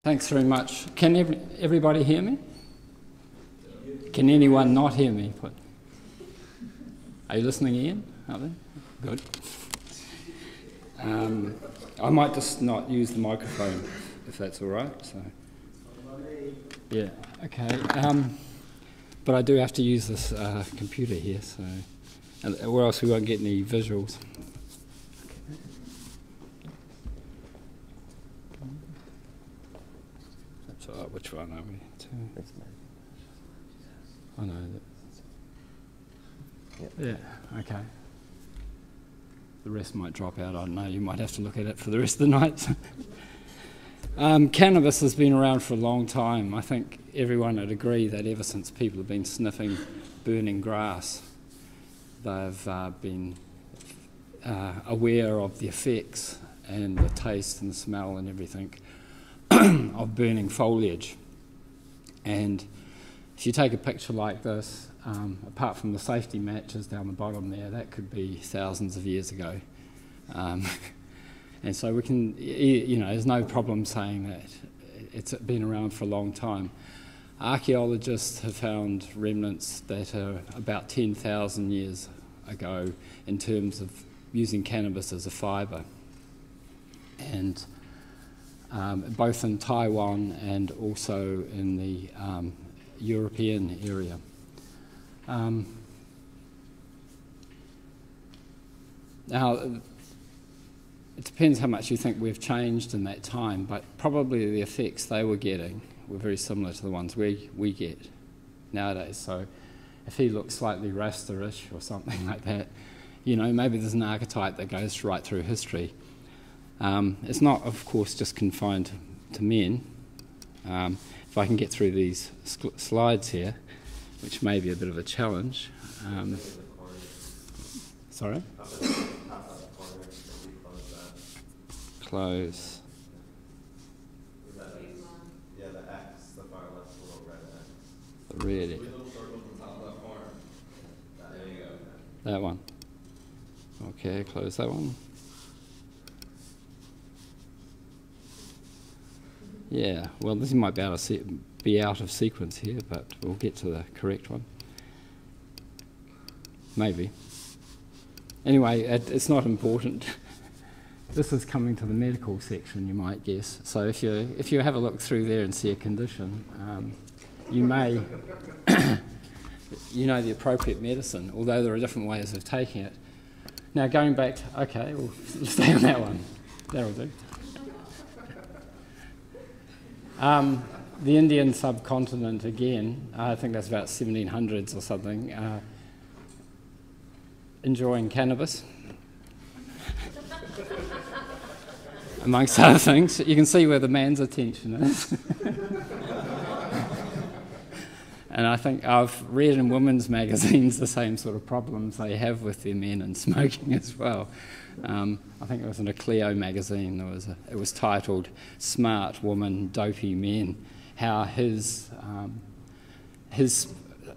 Thanks very much. Can everybody hear me? Can anyone not hear me? Are you listening, Ian? Are they? Good. I might just not use the microphone, if that's all right. So, yeah, okay. But I do have to use this computer here, so, or else we won't get any visuals. That's all right. Which one are we? I know that. Yeah. Okay. The rest might drop out. I don't know. You might have to look at it for the rest of the night. Cannabis has been around for a long time. I think everyone would agree that ever since people have been sniffing burning grass, they've been aware of the effects and the taste and the smell and everything of burning foliage. And if you take a picture like this, apart from the safety matches down the bottom there, that could be thousands of years ago. And so we can, there's no problem saying that it's been around for a long time. Archaeologists have found remnants that are about 10,000 years ago in terms of using cannabis as a fibre. And both in Taiwan and also in the European area. Now, it depends how much you think we've changed in that time, but probably the effects they were getting were very similar to the ones we get nowadays. So if he looks slightly Rasta-ish or something like that, maybe there's an archetype that goes right through history. It's not, of course, just confined to men. If I can get through these slides here, which may be a bit of a challenge. Sorry? Close. Yeah, the X, the far left little red X. The red X. There you go. That one. Okay, close that one. Yeah, well, this might be out of sequence here, but we'll get to the correct one. Maybe. Anyway, it's not important. This is coming to the medical section, you might guess. So if you have a look through there and see a condition, you may, the appropriate medicine, although there are different ways of taking it. Now going back to, okay, we'll stay on that one. That'll do. The Indian subcontinent, again, I think that's about 1700s or something, enjoying cannabis. Amongst other things, you can see where the man's attention is. And I think I've read in women's magazines the same sort of problems they have with their men and smoking as well. I think it was in a Clio magazine. It was titled "Smart Woman, Dopey Men," how his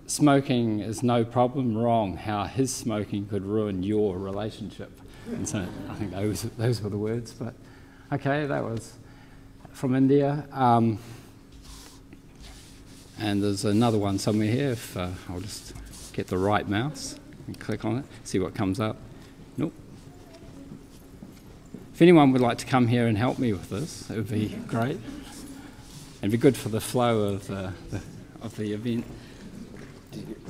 smoking is no problem, wrong, how his smoking could ruin your relationship. And so I think those were the words. But okay, that was from India. And there's another one somewhere here. If I'll just get the right mouse and click on it, see what comes up. Nope. If anyone would like to come here and help me with this, it would be great. It'd be good for the flow of the event.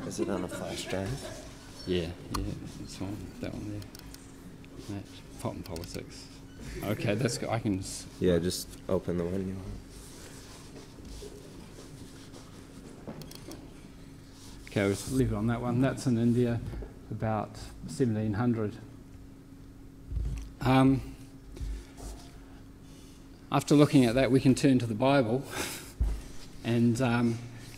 Is it on a flash drive? Yeah, it's on that one there. That's Pop and Politics. Okay, that's good. I can. Yeah, just open the one you want. Okay, we'll just leave it on that one. That's in India, about 1700. After looking at that, we can turn to the Bible and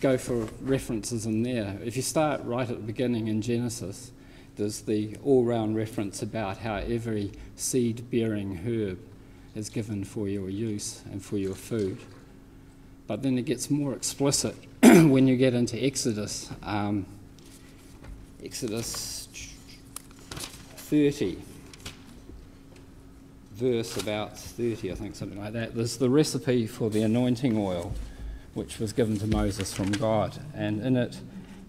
go for references in there. If you start right at the beginning in Genesis, there's the all-round reference about how every seed-bearing herb is given for your use and for your food. But then it gets more explicit when you get into Exodus. Exodus 30, verse about 30, I think, something like that, there's the recipe for the anointing oil, which was given to Moses from God. And in it,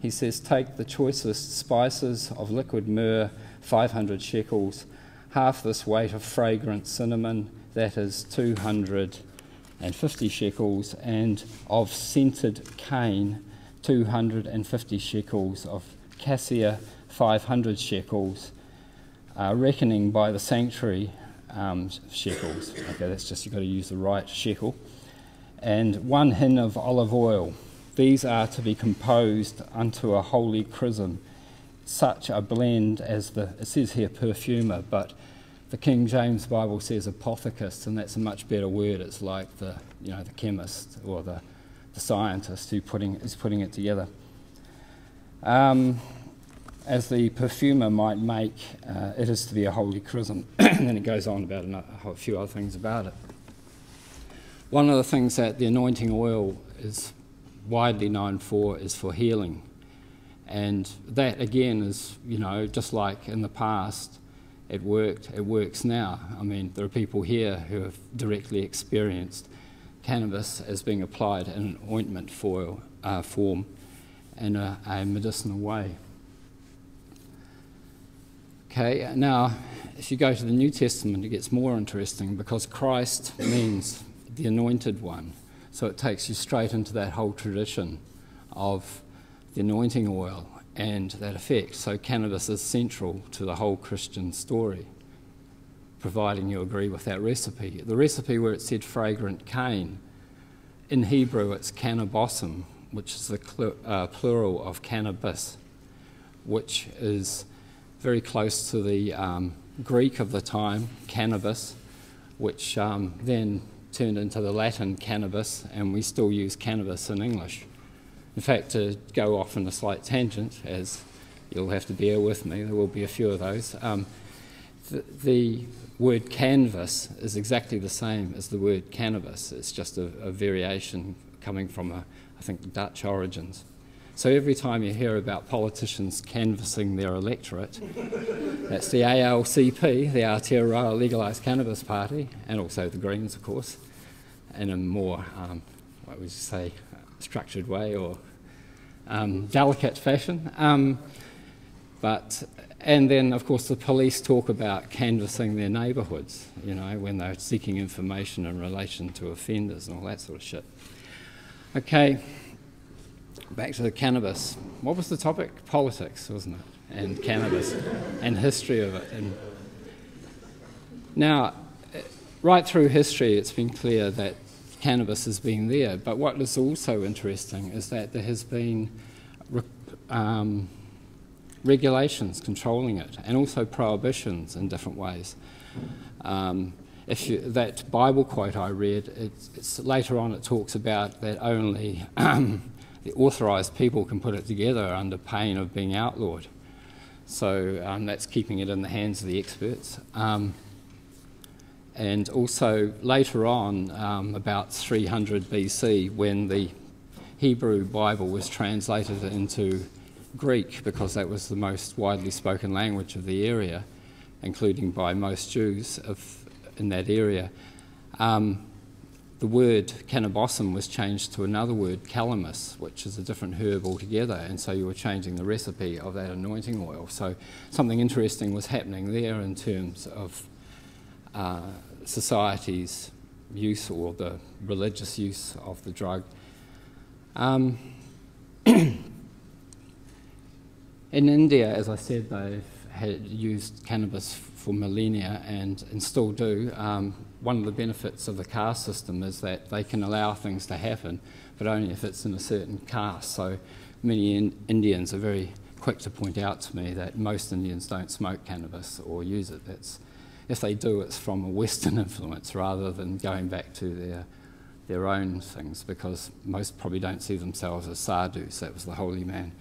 he says, take the choicest spices of liquid myrrh, 500 shekels, half this weight of fragrant cinnamon, that is 250 shekels, and of scented cane, 250 shekels, of cassia, 500 shekels, reckoning by the sanctuary shekels. Okay, that's just, you've got to use the right shekel. And 1 hin of olive oil. These are to be composed unto a holy chrism, such a blend as it says here perfumer, but the King James Bible says apothecist, and that's a much better word. It's like the chemist or the scientist who's putting it together. As the perfumer might make, it is to be a holy chrism. And then it goes on about a few other things about it. One of the things that the anointing oil is widely known for is for healing. And that, again, is, just like in the past, it worked, it works now. I mean, there are people here who have directly experienced cannabis as being applied in an ointment form in a medicinal way. Okay, now, if you go to the New Testament, it gets more interesting because Christ means the anointed one. So it takes you straight into that whole tradition of the anointing oil and that effect. So cannabis is central to the whole Christian story, providing you agree with that recipe. The recipe where it said fragrant cane, in Hebrew it's cannabosim, which is the plural of cannabis, which is very close to the Greek of the time, cannabis, which then turned into the Latin cannabis, and we still use cannabis in English. In fact, to go off on a slight tangent, as you'll have to bear with me, there will be a few of those, the word canvas is exactly the same as the word cannabis. It's just a variation coming from, I think, Dutch origins. So every time you hear about politicians canvassing their electorate, that's the ALCP, the Aotearoa Legalise Cannabis Party, and also the Greens, of course, in a more, what would you say, structured way or delicate fashion. And then, of course, the police talk about canvassing their neighbourhoods, when they're seeking information in relation to offenders and all that sort of shit. Okay. Back to the cannabis. What was the topic? Politics, wasn't it? And cannabis and history of it. And now, right through history, it's been clear that cannabis has been there. But what is also interesting is that there has been regulations controlling it, and also prohibitions in different ways. That Bible quote I read, later on it talks about that only the authorised people can put it together under pain of being outlawed. So that's keeping it in the hands of the experts. And also later on, about 300 BC, when the Hebrew Bible was translated into Greek, because that was the most widely spoken language of the area, including by most Jews in that area, the word cannabosim was changed to another word, calamus, which is a different herb altogether, and so you were changing the recipe of that anointing oil. So something interesting was happening there in terms of society's use, or the religious use of the drug. In India, as I said, they've had used cannabis for millennia and still do. One of the benefits of the caste system is that they can allow things to happen, but only if it's in a certain caste. So many Indians are very quick to point out to me that most Indians don't smoke cannabis or use it. If they do, it's from a Western influence rather than going back to their own things, because most probably don't see themselves as sadhus. That was the holy man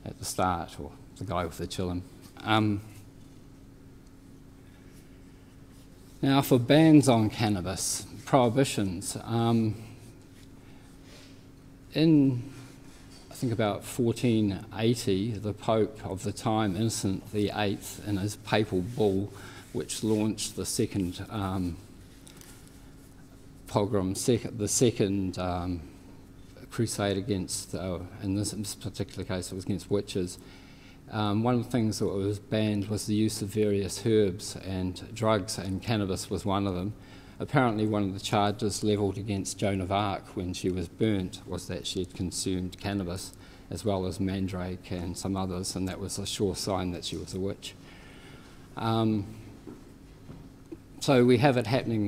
at the start, or the guy with the chillum. Now, for bans on cannabis, prohibitions, in, I think, about 1480, the Pope of the time, Innocent VIII, in his papal bull, which launched the second pogrom, the second crusade against, in this particular case it was against witches. One of the things that was banned was the use of various herbs and drugs, and cannabis was one of them. Apparently one of the charges levelled against Joan of Arc when she was burnt was that she had consumed cannabis, as well as mandrake and some others, and that was a sure sign that she was a witch. So we have it happening